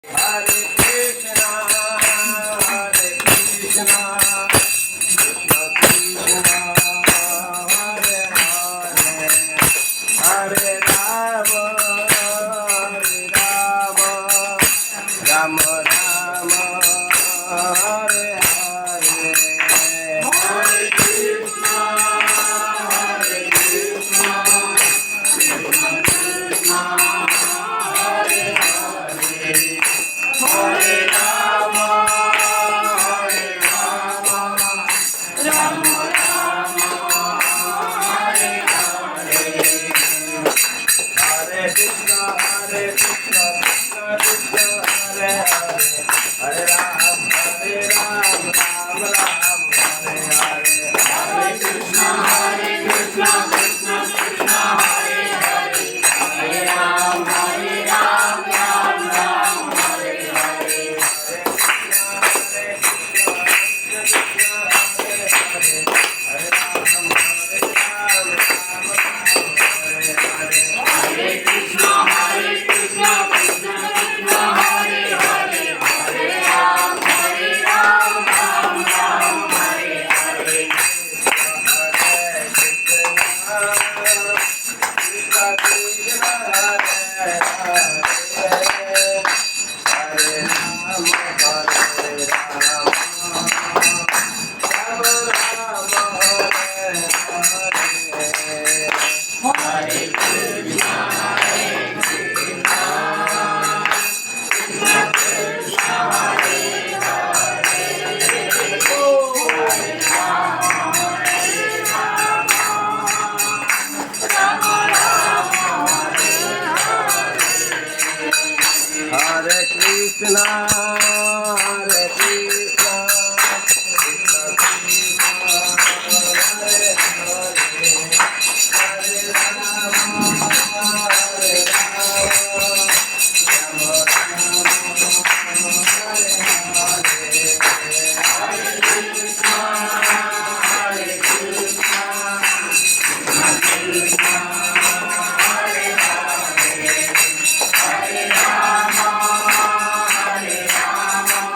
Hare Krishna, Hare Krishna, Krishna Krishna, Hare Hare, Hare Rama, Hare Rama, Rama Rama, Hare Hare, Hare Krishna, Hare Krishna, Krishna Krishna, Hare Hare, Hare Rama, Hare Rama, Rama Rama, Hare Hare, Hare Krishna, Krishna Krishna, Hare Hare, Hare Ram, Ram Ram, Hare Hare, Hare Krishna, Krishna Krishna, Hare Hare, Hare Ram, Ram Ram, Hare Hare, Hare Krishna, Krishna Krishna, Hare Hare, Hare Ram, Ram Hare Hare, Hare Krishna, Krishna Krishna, Hare Hare, Hare Ram, Ram Hare Hare, Hare Krishna, Krishna Krishna, Hare Hare, Hare Ram, Ram Hare Hare, Hare Krishna, Hare Krishna, Hare Krishna, Krishna Krishna, Hare Hare, Hare Rama, Hare Rama, Rama Rama, Hare Hare, Hare Krishna, Hare Krishna, Krishna Krishna, Hare Hare, Hare Rama, Hare Rama,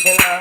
Krishna